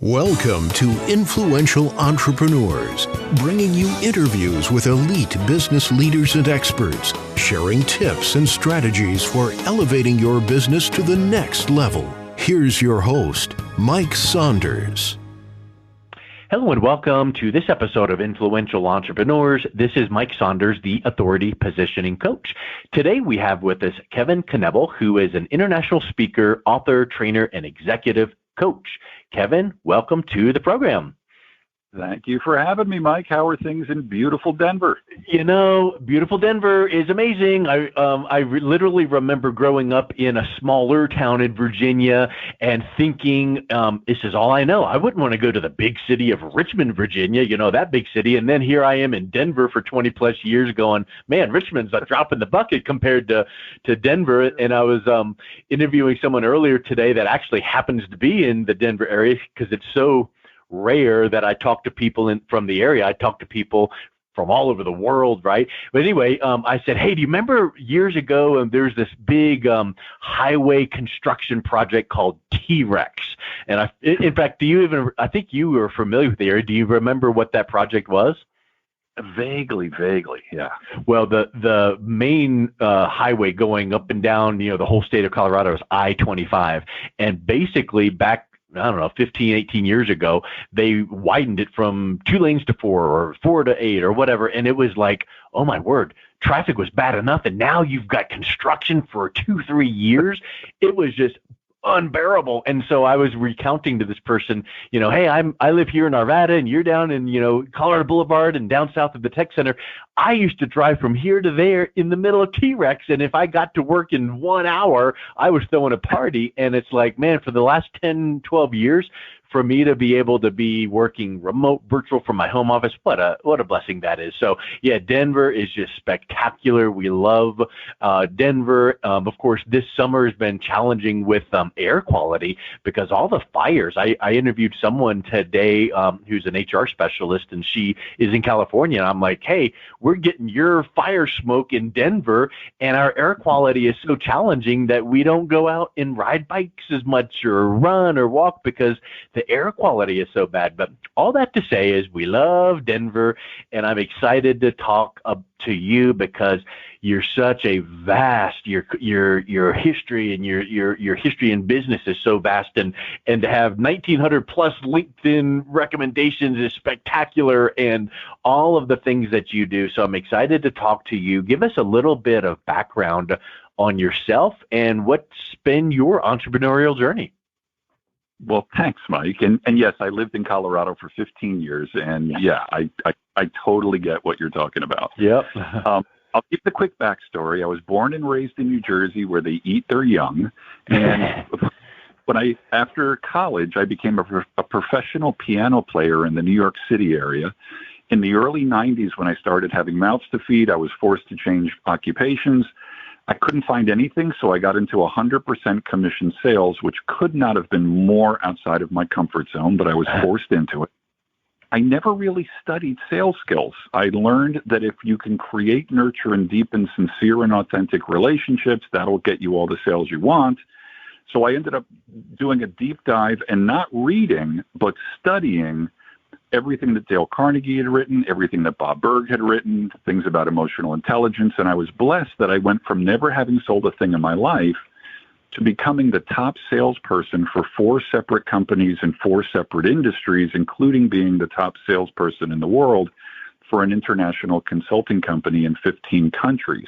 Welcome to Influential Entrepreneurs, bringing you interviews with elite business leaders and experts, sharing tips and strategies for elevating your business to the next level. Here's your host, Mike Saunders. Hello and welcome to this episode of Influential Entrepreneurs. This is Mike Saunders, the Authority Positioning Coach. Today we have with us Kevin Knebl, who is an international speaker, author, trainer, and executive coach. Kevin, welcome to the program. Thank you for having me, Mike. How are things in beautiful Denver? You know, beautiful Denver is amazing. I literally remember growing up in a smaller town in Virginia and thinking, this is all I know. I wouldn't want to go to the big city of Richmond, Virginia, you know, that big city. And then here I am in Denver for 20 plus years going, man, Richmond's a drop in the bucket compared to Denver. And I was interviewing someone earlier today that actually happens to be in the Denver area because it's so rare that I talk to people from the area. I talk to people from all over the world, right? But anyway, I said, hey, do you remember years ago, there's this big highway construction project called T-Rex? And in fact, I think you were familiar with the area. Do you remember what that project was? Vaguely, yeah. Well, the main highway going up and down, you know, the whole state of Colorado is I-25. And basically back, I don't know, 15, 18 years ago, they widened it from 2 lanes to 4 or 4 to 8 or whatever. And it was like, oh my word, traffic was bad enough. And now you've got construction for 2-3 years. It was just unbearable. And so I was recounting to this person, you know, hey, I live here in Arvada and you're down in, you know, Colorado Boulevard and down south of the tech center. I used to drive from here to there in the middle of T-Rex. And if I got to work in 1 hour, I was throwing a party. And it's like, man, for the last 10, 12 years, for me to be able to be working remote, virtual from my home office, what a blessing that is. So yeah, Denver is just spectacular. We love Denver. Of course, this summer has been challenging with air quality because all the fires. I interviewed someone today who's an HR specialist, and she is in California. And I'm like, hey, we're getting your fire smoke in Denver, and our air quality is so challenging that we don't go out and ride bikes as much or run or walk because the air quality is so bad. But all that to say is we love Denver, and I'm excited to talk to you because you're such a vast, your history and your history in business is so vast, and to have 1,900 plus LinkedIn recommendations is spectacular, and all of the things that you do. So I'm excited to talk to you. Give us a little bit of background on yourself and what's been your entrepreneurial journey. Well, thanks, Mike. And yes, I lived in Colorado for 15 years, and yeah, I totally get what you're talking about. Yep. I'll give the quick backstory. I was born and raised in New Jersey, where they eat their young, and after college, I became a professional piano player in the New York City area. In the early 90s, when I started having mouths to feed, I was forced to change occupations. I couldn't find anything, so I got into 100% commission sales, which could not have been more outside of my comfort zone, but I was forced into it. I never really studied sales skills. I learned that if you can create, nurture, and deepen sincere and authentic relationships, that'll get you all the sales you want. So I ended up doing a deep dive and not reading, but studying everything that Dale Carnegie had written, everything that Bob Berg had written, things about emotional intelligence. And I was blessed that I went from never having sold a thing in my life to becoming the top salesperson for 4 separate companies in 4 separate industries, including being the top salesperson in the world for an international consulting company in 15 countries.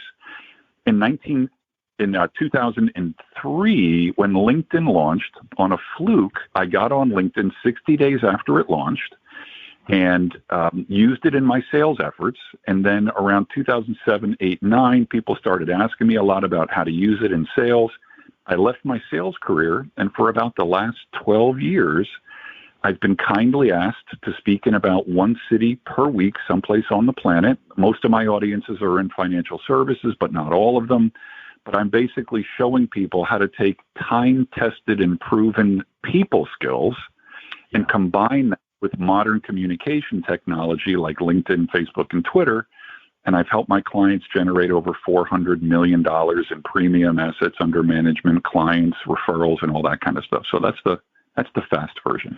In 2003, when LinkedIn launched, on a fluke, I got on LinkedIn 60 days after it launched, and used it in my sales efforts. And then around 2007, 8, 9, people started asking me a lot about how to use it in sales. I left my sales career, and for about the last 12 years, I've been kindly asked to speak in about 1 city per week, someplace on the planet. Most of my audiences are in financial services, but not all of them. But I'm basically showing people how to take time-tested and proven people skills and combine that with modern communication technology like LinkedIn, Facebook, and Twitter. And I've helped my clients generate over $400 million in premium assets under management, clients, referrals, and all that kind of stuff. So that's That's the fast version.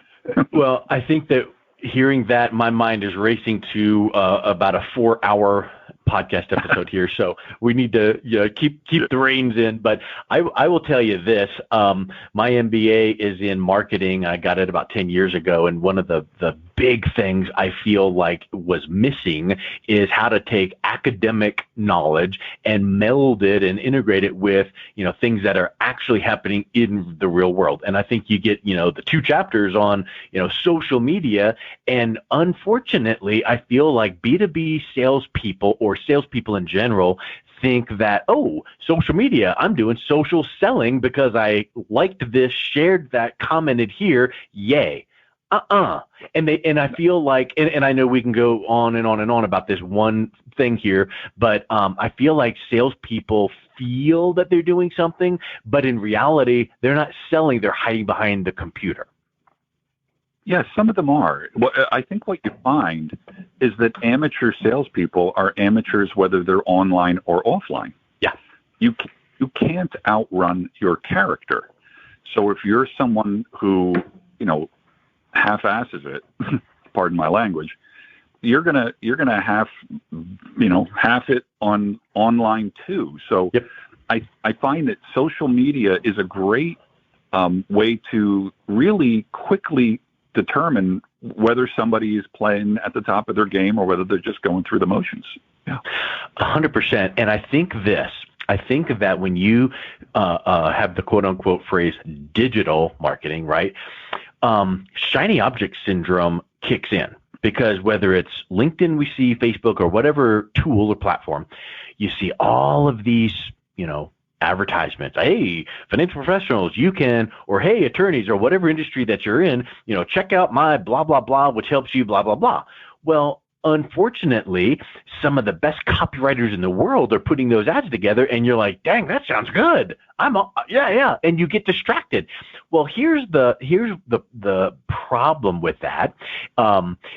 Well, I think that hearing that, my mind is racing to about a 4-hour podcast episode here. So we need to keep the reins in. But I will tell you this. My MBA is in marketing. I got it about 10 years ago. And one of the big things I feel like was missing is how to take academic knowledge and meld it and integrate it with, things that are actually happening in the real world. And I think you get, the 2 chapters on, social media. And unfortunately, I feel like B2B salespeople or salespeople in general think that, social media, I'm doing social selling because I liked this, shared that, commented here, yay. And I feel like, and I know we can go on and on and on about this one thing here, but I feel like salespeople feel that they're doing something, but in reality, they're not selling, they're hiding behind the computer. Yes, some of them are. Well, I think what you find is that amateur salespeople are amateurs whether they're online or offline. Yeah. You can't outrun your character. So if you're someone who, half-asses it, pardon my language, you're gonna half it on online too. So yep. I find that social media is a great way to really quickly determine whether somebody is playing at the top of their game or whether they're just going through the motions. Yeah, 100%. And I think that when you have the quote unquote phrase digital marketing, right? Shiny object syndrome kicks in, because whether it's LinkedIn, we see Facebook or whatever tool or platform, you see all of these, advertisements. Hey, financial professionals, you can, or hey, attorneys or whatever industry that you're in, check out my blah, blah, blah, which helps you blah, blah, blah. Well, unfortunately, some of the best copywriters in the world are putting those ads together, and you're like, dang, that sounds good. Yeah. And you get distracted. Well, here's the problem with that.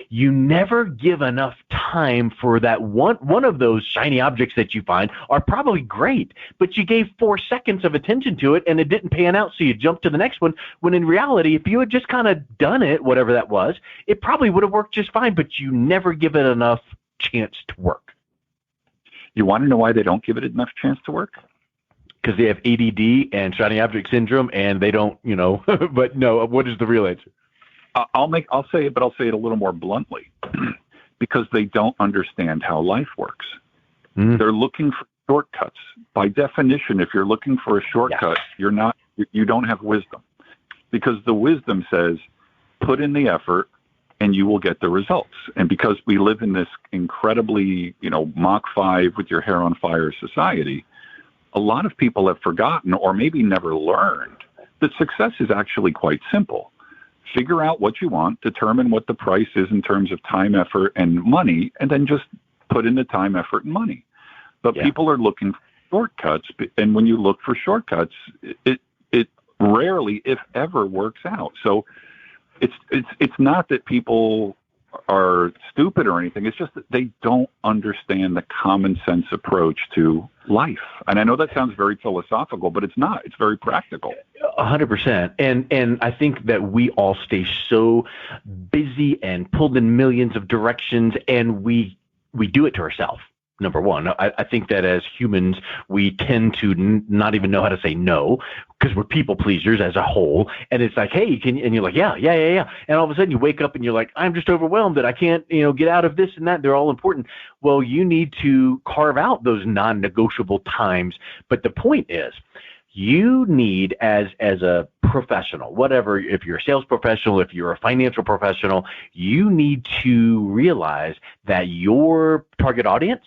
You never give enough time for that one of those shiny objects that you find are probably great, but you gave 4 seconds of attention to it and it didn't pan out. So you jumped to the next one, when in reality, if you had just kind of done it, whatever that was, it probably would have worked just fine, but you never give it enough chance to work. You want to know why they don't give it enough chance to work? Because they have ADD and shiny object syndrome, and they don't, but no, what is the real answer? I'll say it, but I'll say it a little more bluntly. Because they don't understand how life works. They're looking for shortcuts. By definition, if you're looking for a shortcut, you don't have wisdom. Because the wisdom says, put in the effort and you will get the results. And because we live in this incredibly, Mach 5 with your hair on fire society, a lot of people have forgotten or maybe never learned that success is actually quite simple. Figure out what you want, determine what the price is in terms of time, effort, and money, and then just put in the time, effort, and money. But people are looking for shortcuts, and when you look for shortcuts, it rarely, if ever, works out. So it's not that people are stupid or anything. It's just that they don't understand the common sense approach to life. And I know that sounds very philosophical, but it's not. It's very practical. 100%. And I think that we all stay so busy and pulled in millions of directions, and we do it to ourselves. Number one, I think that as humans, we tend to not even know how to say no, because we're people pleasers as a whole. And it's like, hey, and you're like, yeah. And all of a sudden you wake up and you're like, I'm just overwhelmed that I can't, get out of this and that. They're all important. Well, you need to carve out those non-negotiable times. But the point is, you need, as a professional, whatever, if you're a sales professional, if you're a financial professional, you need to realize that your target audience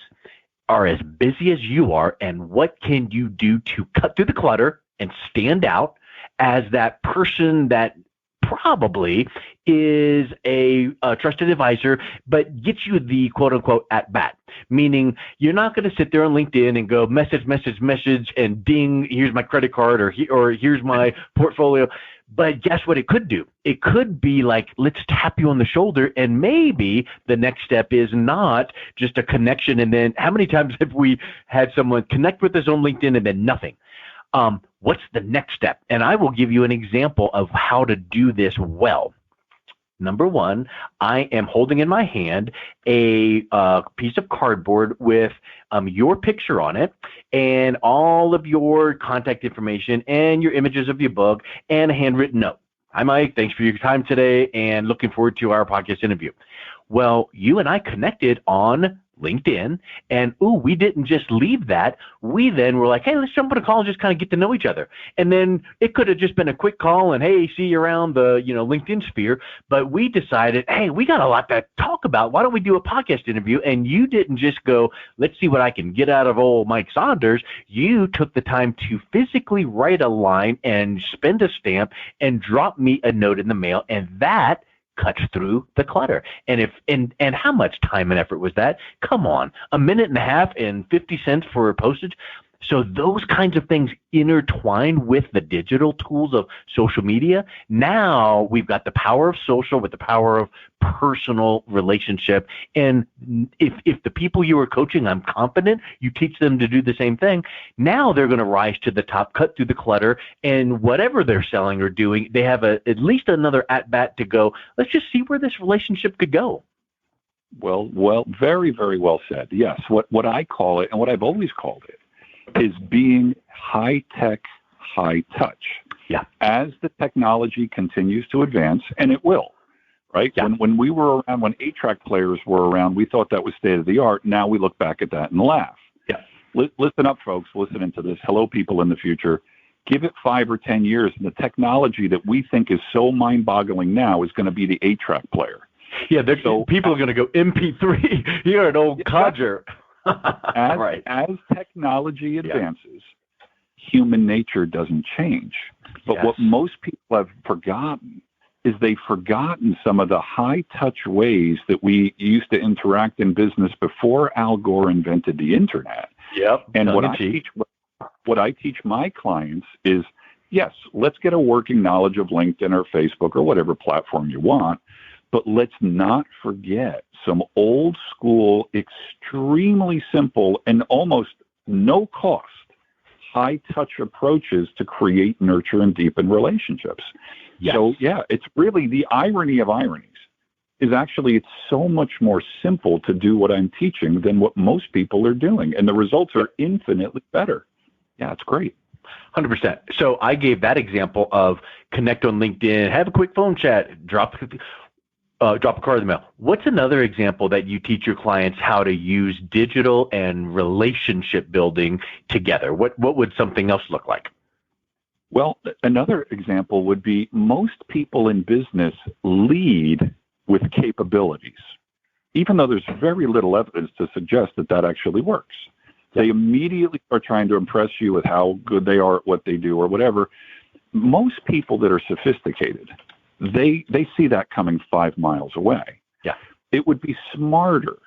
are as busy as you are, and what can you do to cut through the clutter and stand out as that person that probably is a trusted advisor, but gets you the quote-unquote at-bat. Meaning you're not going to sit there on LinkedIn and go message, and ding, here's my credit card, or here's my portfolio. But guess what it could do? It could be like, let's tap you on the shoulder, and maybe the next step is not just a connection. And then how many times have we had someone connect with us on LinkedIn and then nothing? what's the next step? And I will give you an example of how to do this well. Number one, I am holding in my hand a piece of cardboard with your picture on it and all of your contact information and your images of your book and a handwritten note. Hi, Mike. Thanks for your time today and looking forward to our podcast interview. Well, you and I connected on LinkedIn, and we didn't just leave that. We then were like, hey, let's jump on a call and just kind of get to know each other. And then it could have just been a quick call and, hey, see you around the LinkedIn sphere. But we decided, hey, we got a lot to talk about. Why don't we do a podcast interview? And you didn't just go, let's see what I can get out of old Mike Saunders. You took the time to physically write a line and spend a stamp and drop me a note in the mail, and that cuts through the clutter. And how much time and effort was that? Come on, a minute and a half and 50 cents for postage. So those kinds of things intertwine with the digital tools of social media. Now we've got the power of social with the power of personal relationship. And if the people you are coaching, I'm confident you teach them to do the same thing, now they're going to rise to the top, cut through the clutter, and whatever they're selling or doing, they have at least another at-bat to go, let's just see where this relationship could go. Well, very, very well said. Yes, what I call it, and what I've always called it, is being high-tech, high-touch. Yeah. As the technology continues to advance, and it will, right? Yeah. When we were around, when 8-track players were around, we thought that was state-of-the-art. Now we look back at that and laugh. Yeah. Listen up, folks, listening to this. Hello, people in the future. Give it 5 or 10 years, and the technology that we think is so mind-boggling now is going to be the 8-track player. Yeah, people are going to go MP3. You're an old codger. As technology advances, human nature doesn't change. But what most people have forgotten is they've forgotten some of the high-touch ways that we used to interact in business before Al Gore invented the internet. Yep. And what I teach my clients is, yes, let's get a working knowledge of LinkedIn or Facebook or whatever platform you want, but let's not forget some old school, extremely simple, and almost no cost, high touch approaches to create, nurture, and deepen relationships. Yes. So, it's really the irony of ironies is actually it's so much more simple to do what I'm teaching than what most people are doing. And the results are infinitely better. Yeah, it's great. 100%. So I gave that example of connect on LinkedIn, have a quick phone chat, drop a card in the mail. What's another example that you teach your clients how to use digital and relationship building together? What would something else look like? Well, another example would be most people in business lead with capabilities, even though there's very little evidence to suggest that actually works. They immediately are trying to impress you with how good they are at what they do or whatever. Most people that are sophisticated, they see that coming 5 miles away. Yeah. It would be smarter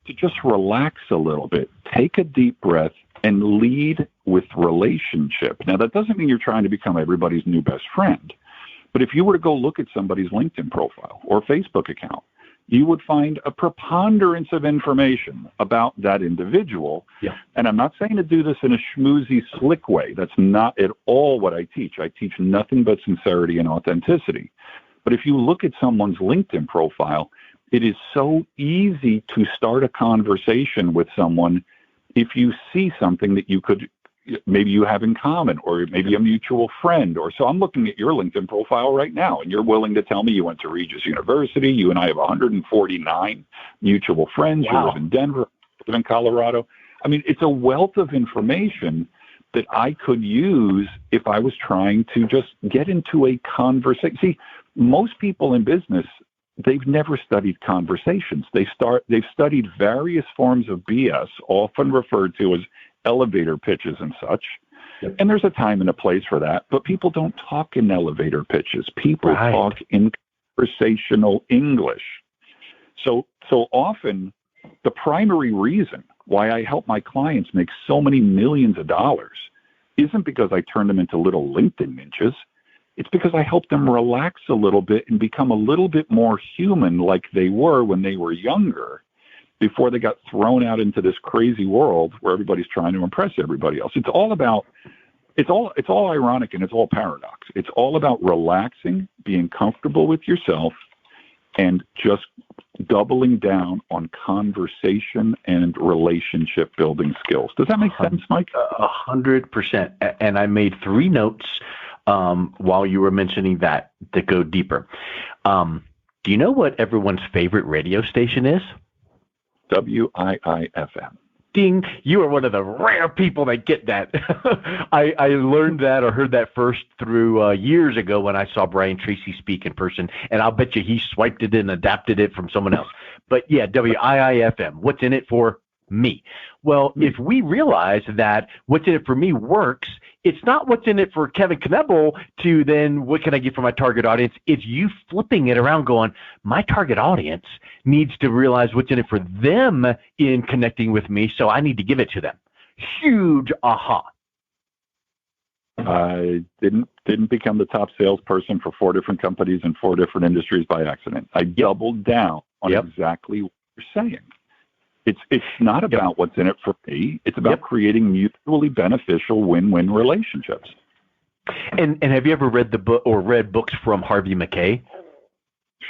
to just relax a little bit, take a deep breath, and lead with relationship. Now, that doesn't mean you're trying to become everybody's new best friend. But if you were to go look at somebody's LinkedIn profile or Facebook account, you would find a preponderance of information about that individual. Yeah. And I'm not saying to do this in a schmoozy, slick way. That's not at all what I teach. I teach nothing but sincerity and authenticity. But if you look at someone's LinkedIn profile, it is so easy to start a conversation with someone if you see something that maybe you have in common, or maybe a mutual friend. Or so I'm looking at your LinkedIn profile right now, and you're willing to tell me you went to Regis University. You and I have 149 mutual friends. Wow. You live in Denver, live in Colorado. I mean, it's a wealth of information that I could use if I was trying to just get into a conversation. See, most people in business, they've never studied conversations. They've studied various forms of BS, often referred to as elevator pitches and such. Yep. And there's a time and a place for that, but people don't talk in elevator pitches. People talk in conversational English. So often the primary reason why I help my clients make so many millions of dollars isn't because I turn them into little LinkedIn ninjas. It's because I help them relax a little bit and become a little bit more human like they were when they were younger, before they got thrown out into this crazy world where everybody's trying to impress everybody else. It's all about it's all ironic and it's all paradox. It's all about relaxing, being comfortable with yourself, and just doubling down on conversation and relationship building skills. Does that make sense, Mike? 100%. And I made 3 notes while you were mentioning that to go deeper. Do you know what everyone's favorite radio station is? WIIFM. Ding! You are one of the rare people that get that. I learned that or heard that first through years ago when I saw Brian Tracy speak in person, and I'll bet you he swiped it and adapted it from someone else. But yeah, WIIFM. What's in it for me? Well, if we realize that what's in it for me works, it's not what's in it for Kevin Knebl to then what can I get for my target audience? It's you flipping it around going, my target audience needs to realize what's in it for them in connecting with me, so I need to give it to them. Huge aha. I didn't become the top salesperson for 4 different companies in 4 different industries by accident. I doubled down on exactly what you're saying. It's not about what's in it for me. It's about creating mutually beneficial win-win relationships. And have you ever read the book or read books from Harvey McKay?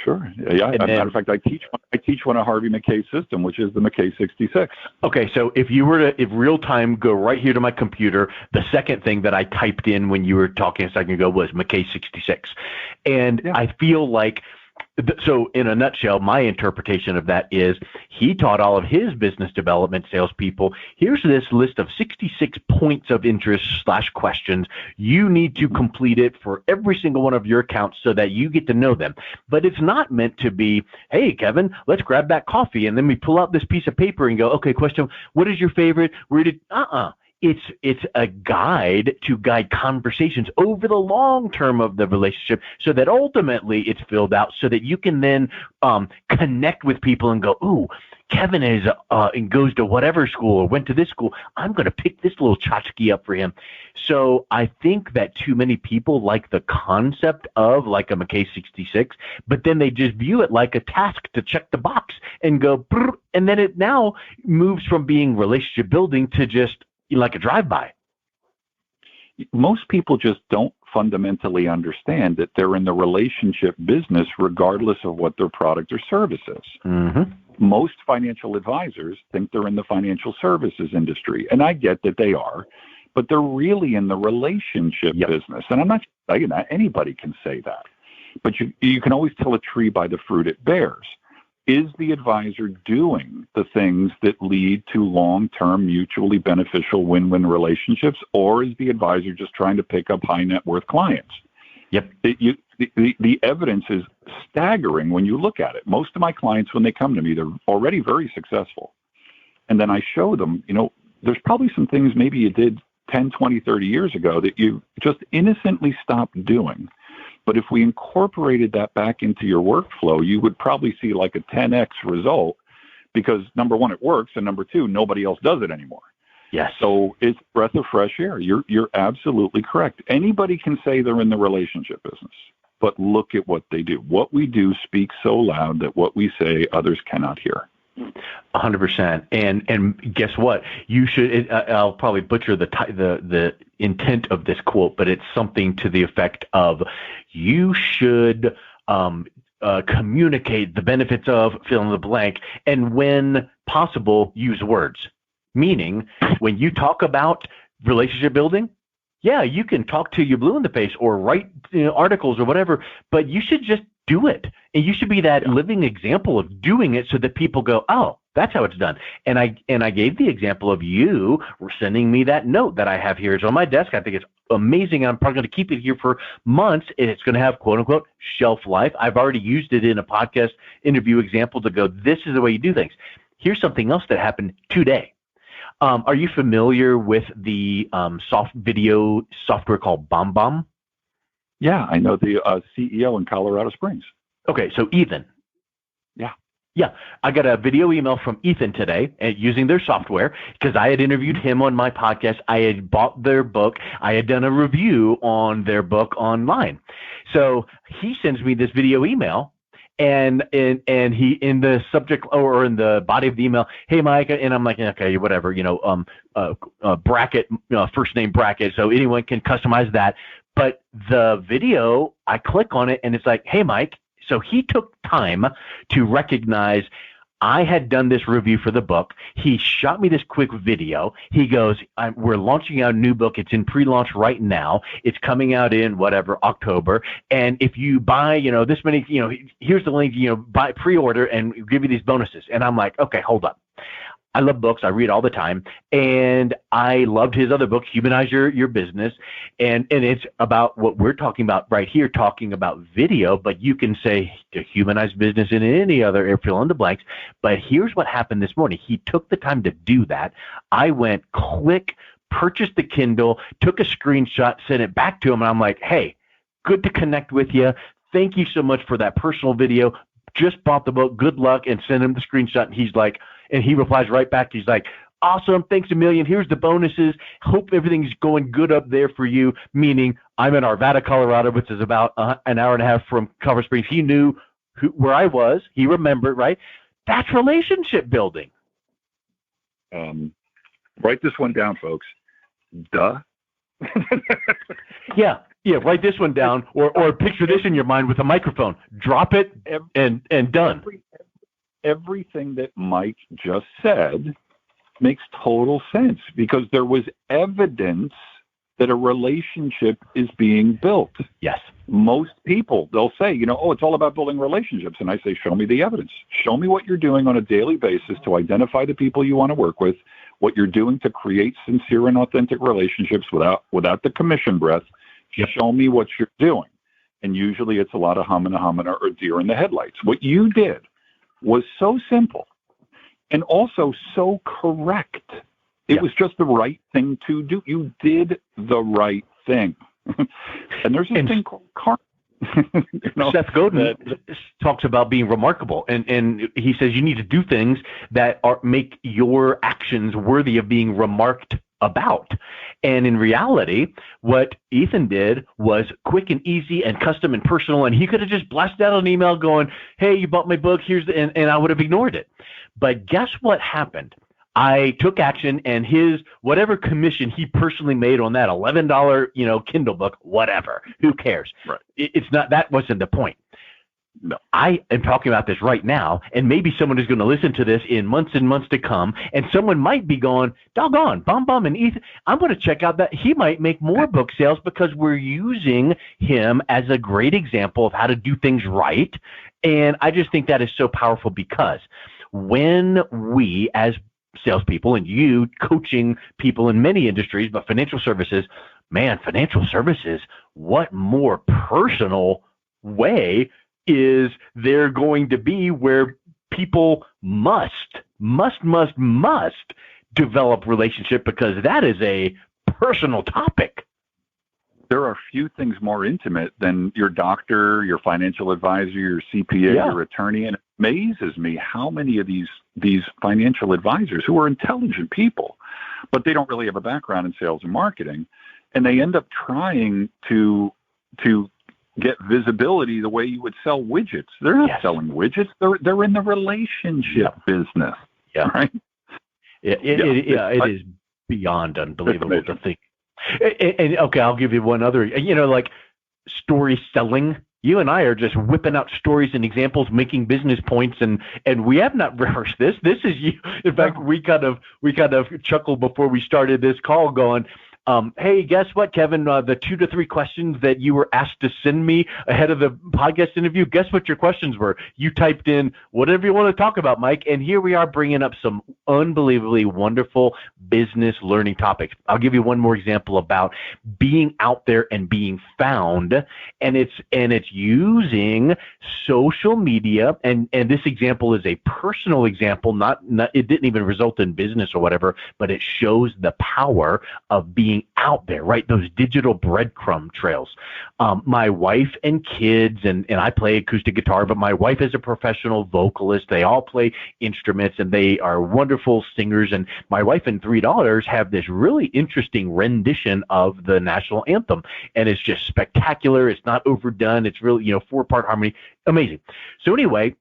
Sure. Yeah. As a matter of fact, I teach one of Harvey McKay's system, which is the McKay 66. Okay, so if you were to, if real time, go right here to my computer, the second thing that I typed in when you were talking a second ago was McKay 66. And I feel like, so in a nutshell, my interpretation of that is he taught all of his business development salespeople, here's this list of 66 points of interest / questions. You need to complete it for every single one of your accounts so that you get to know them. But it's not meant to be, hey, Kevin, let's grab that coffee. And then we pull out this piece of paper and go, okay, question, what is your favorite? Where did, It's a guide to guide conversations over the long term of the relationship so that ultimately it's filled out so that you can then connect with people and go, ooh, Kevin is and goes to whatever school or went to this school. I'm going to pick this little tchotchke up for him. So I think that too many people like the concept of like a McKay 66, but then they just view it like a task to check the box and go, and then it now moves from being relationship building to just like a drive-by. Most people just don't fundamentally understand that they're in the relationship business regardless of what their product or service is. Mm-hmm. Most financial advisors think they're in the financial services industry, and I get that they are, but they're really in the relationship business. And I'm not saying that. Anybody can say that. But you can always tell a tree by the fruit it bears. Is the advisor doing the things that lead to long-term, mutually beneficial win-win relationships, or is the advisor just trying to pick up high net worth clients? Yep. The evidence is staggering when you look at it. Most of my clients, when they come to me, they're already very successful. And then I show them, there's probably some things maybe you did 10, 20, 30 years ago that you just innocently stopped doing. But if we incorporated that back into your workflow, you would probably see like a 10x result because, number one, it works, and number two, nobody else does it anymore. Yes. So it's a breath of fresh air. You're absolutely correct. Anybody can say they're in the relationship business, but look at what they do. What we do speaks so loud that what we say others cannot hear. 100%. And guess what? You should. I'll probably butcher the intent of this quote, but it's something to the effect of, you should communicate the benefits of fill in the blank, and when possible, use words. Meaning, when you talk about relationship building, yeah, you can talk till you're blue in the face or write articles or whatever, but you should just do it. And you should be that living example of doing it so that people go, oh, that's how it's done. And I gave the example of you sending me that note that I have here. It's on my desk. I think it's amazing. I'm probably going to keep it here for months, and it's going to have quote unquote shelf life. I've already used it in a podcast interview example to go, this is the way you do things. Here's something else that happened today. Are you familiar with the video software called BombBomb? Yeah, I know the CEO in Colorado Springs. Okay, so Ethan. Yeah, I got a video email from Ethan today using their software because I had interviewed him on my podcast. I had bought their book. I had done a review on their book online. So he sends me this video email, and he, in the subject or in the body of the email, hey Mike, and I'm like, okay, whatever, bracket, first name bracket, so anyone can customize that. But the video, I click on it and it's like, hey Mike. So he took time to recognize I had done this review for the book. He shot me this quick video. He goes, we're launching out a new book. It's in pre-launch right now. It's coming out in whatever, October. And if you buy, this many, here's the link, buy, pre-order, and give you these bonuses. And I'm like, okay, hold up. I love books. I read all the time. And I loved his other book, Humanize Your Business. And it's about what we're talking about right here, talking about video, but you can say to humanize business in any other, fill in the blanks. But here's what happened this morning. He took the time to do that. I went, click, purchased the Kindle, took a screenshot, sent it back to him. And I'm like, hey, good to connect with you. Thank you so much for that personal video. Just bought the book. Good luck. And send him the screenshot. And he's like, and he replies right back. He's like, awesome. Thanks a million. Here's the bonuses. Hope everything's going good up there for you. Meaning I'm in Arvada, Colorado, which is about an hour and a half from Colorado Springs. He knew where I was. He remembered, right? That's relationship building. Write this one down, folks. Duh. Yeah. Write this one down, or picture this in your mind with a microphone. Drop it and done. Everything that Mike just said makes total sense because there was evidence that a relationship is being built. Yes. Most people, they'll say, it's all about building relationships. And I say, show me the evidence. Show me what you're doing on a daily basis to identify the people you want to work with, what you're doing to create sincere and authentic relationships without the commission breath. Yep. Show me what you're doing. And usually it's a lot of humana or deer in the headlights. What you did was so simple and also so correct. It was just the right thing to do. You did the right thing. And there's a thing called karma. Seth Godin talks about being remarkable, and he says you need to do things that make your actions worthy of being remarked about. And in reality, what Ethan did was quick and easy and custom and personal, and he could have just blasted out an email going, hey, you bought my book, and I would have ignored it. But guess what happened? I took action, and his whatever commission he personally made on that $11, Kindle book, whatever, who cares? Right. It's not, that wasn't the point. No. I am talking about this right now, and maybe someone is going to listen to this in months and months to come, and someone might be going, doggone, Bum and Ethan, I'm going to check out that. He might make more book sales because we're using him as a great example of how to do things right. And I just think that is so powerful because when we, as salespeople, and you coaching people in many industries, but financial services, what more personal way is there going to be where people must develop relationship, because that is a personal topic. There are few things more intimate than your doctor, your financial advisor, your CPA, your attorney. And it amazes me how many of these financial advisors who are intelligent people, but they don't really have a background in sales and marketing, and they end up trying to get visibility the way you would sell widgets. They're not selling widgets. They're in the relationship business. Yeah. Right? It is beyond unbelievable to think. And okay, I'll give you one other, like story selling. You and I are just whipping out stories and examples, making business points, and we have not rehearsed this. This is you. In fact, we kind of chuckled before we started this call going, hey, guess what, Kevin? The 2 to 3 questions that you were asked to send me ahead of the podcast interview, guess what your questions were? You typed in whatever you want to talk about, Mike, and here we are bringing up some unbelievably wonderful business learning topics. I'll give you one more example about being out there and being found, and it's using social media, and this example is a personal example, not it didn't even result in business or whatever, but it shows the power of being being out there, right? Those digital breadcrumb trails. My wife and kids, and I play acoustic guitar, but my wife is a professional vocalist. They all play instruments, and they are wonderful singers. And my wife and three daughters have this really interesting rendition of the national anthem, and it's just spectacular. It's not overdone. It's really, 4-part harmony. Amazing. So anyway,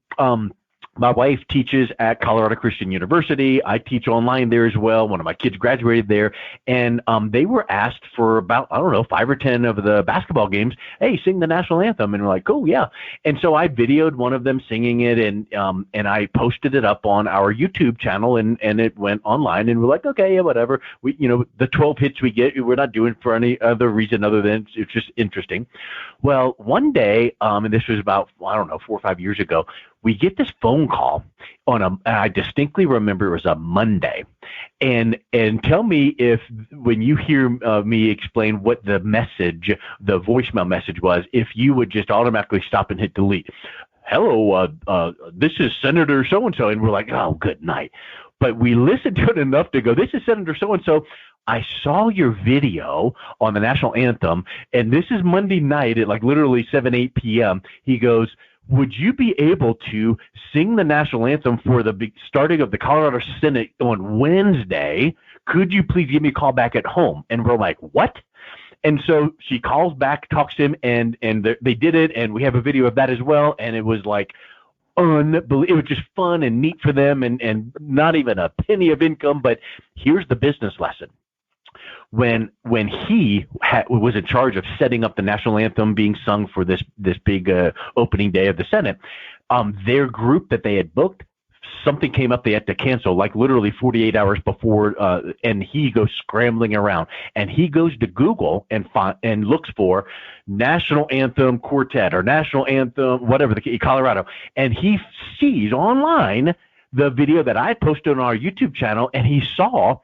my wife teaches at Colorado Christian University. I teach online there as well. One of my kids graduated there, and they were asked for about, 5 or 10 of the basketball games, hey, sing the national anthem. And we're like, cool, yeah. And so I videoed one of them singing it, and I posted it up on our YouTube channel, and it went online, and we're like, okay, yeah, whatever. We, the 12 hits we get, we're not doing for any other reason other than it's just interesting. Well, one day, and this was about, 4 or 5 years ago, we get this phone call and I distinctly remember it was a Monday. And tell me if, when you hear me explain what the voicemail message was, if you would just automatically stop and hit delete. Hello, this is Senator so-and-so. And we're like, oh, good night. But we listened to it enough to go, this is Senator so-and-so. I saw your video on the national anthem, and this is Monday night at like literally 8 p.m. He goes, would you be able to sing the national anthem for the starting of the Colorado Senate on Wednesday? Could you please give me a call back at home? And we're like, what? And so she calls back, talks to him, and they did it, and we have a video of that as well. And it was like unbelievable. It was just fun and neat for them, and not even a penny of income. But here's the business lesson. When he was in charge of setting up the national anthem being sung for this big opening day of the Senate, their group that they had booked, something came up they had to cancel, like literally 48 hours before, and he goes scrambling around, and he goes to Google and looks for national anthem quartet or national anthem whatever, the Colorado, and he sees online the video that I posted on our YouTube channel, and he saw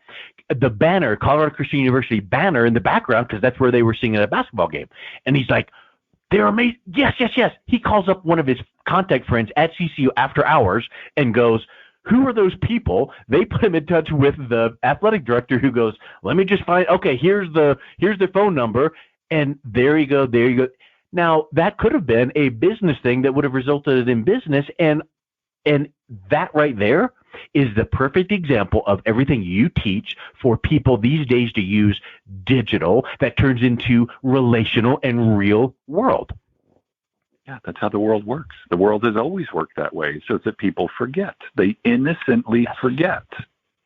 the banner, Colorado Christian University banner in the background, because that's where they were singing a basketball game. And he's like, they're amazing. Yes, yes, yes. He calls up one of his contact friends at CCU after hours and goes, who are those people? They put him in touch with the athletic director, who goes, let me just find, okay, here's the phone number. And there you go. Now, that could have been a business thing that would have resulted in business. And that right there is the perfect example of everything you teach for people these days to use digital that turns into relational and real world. Yeah, that's how the world works. The world has always worked that way, so that people forget. They innocently forget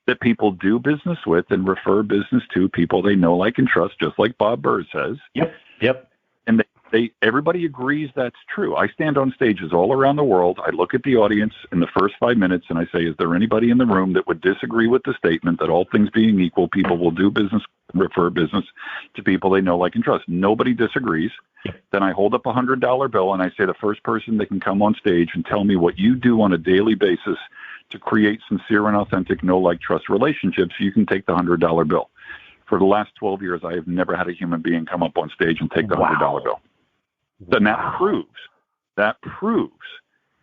that people do business with and refer business to people they know, like, and trust, just like Bob Burr says. Yep. And everybody agrees that's true. I stand on stages all around the world. I look at the audience in the first 5 minutes and I say, is there anybody in the room that would disagree with the statement that all things being equal, people will do business, refer business to people they know, like, and trust? Nobody disagrees. Then I hold up a $100 bill and I say, the first person that can come on stage and tell me what you do on a daily basis to create sincere and authentic know, like, trust relationships, you can take the $100 bill. For the last 12 years, I have never had a human being come up on stage and take the $100 bill. And that proves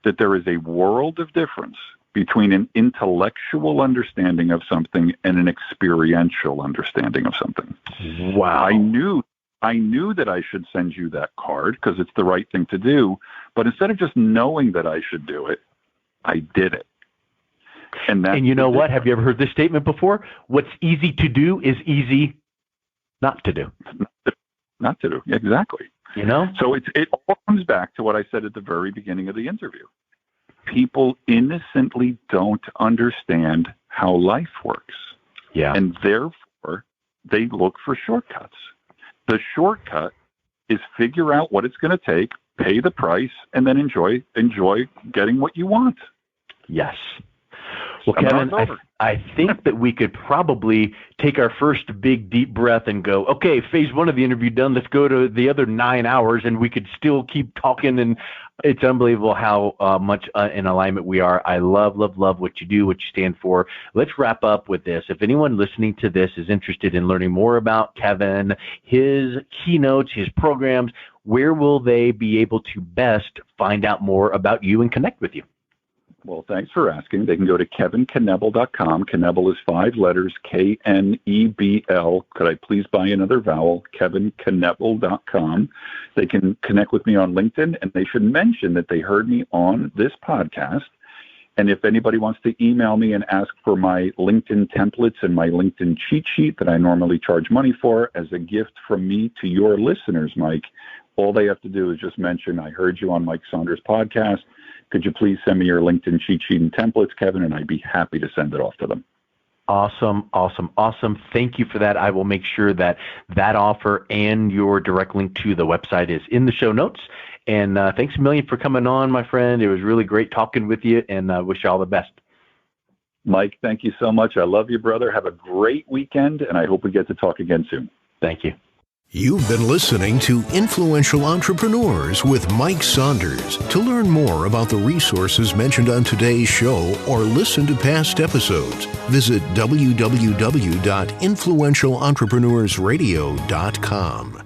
that there is a world of difference between an intellectual understanding of something and an experiential understanding of something. Wow. I knew that I should send you that card because it's the right thing to do, but instead of just knowing that I should do it, I did it. And you know what? Have you ever heard this statement before? What's easy to do is easy not to do. Not to do. Exactly. So it all comes back to what I said at the very beginning of the interview. People innocently don't understand how life works. Yeah. And therefore, they look for shortcuts. The shortcut is figure out what it's going to take, pay the price, and then enjoy getting what you want. Yes. Well, Kevin, I think that we could probably take our first big deep breath and go, okay, phase 1 of the interview done. Let's go to the other 9 hours, and we could still keep talking. And it's unbelievable how much in alignment we are. I love what you do, what you stand for. Let's wrap up with this. If anyone listening to this is interested in learning more about Kevin, his keynotes, his programs, where will they be able to best find out more about you and connect with you? Well, thanks for asking. They can go to kevinknebl.com. Knebl is 5 letters, Knebl. Could I please buy another vowel? kevinknebl.com. They can connect with me on LinkedIn, and they should mention that they heard me on this podcast. And if anybody wants to email me and ask for my LinkedIn templates and my LinkedIn cheat sheet that I normally charge money for as a gift from me to your listeners, Mike, all they have to do is just mention, I heard you on Mike Saunders' podcast. Could you please send me your LinkedIn cheat sheet and templates, Kevin, and I'd be happy to send it off to them. Awesome. Thank you for that. I will make sure that offer and your direct link to the website is in the show notes. And thanks a million for coming on, my friend. It was really great talking with you, and I wish you all the best. Mike, thank you so much. I love you, brother. Have a great weekend, and I hope we get to talk again soon. Thank you. You've been listening to Influential Entrepreneurs with Mike Saunders. To learn more about the resources mentioned on today's show or listen to past episodes, visit www.influentialentrepreneursradio.com.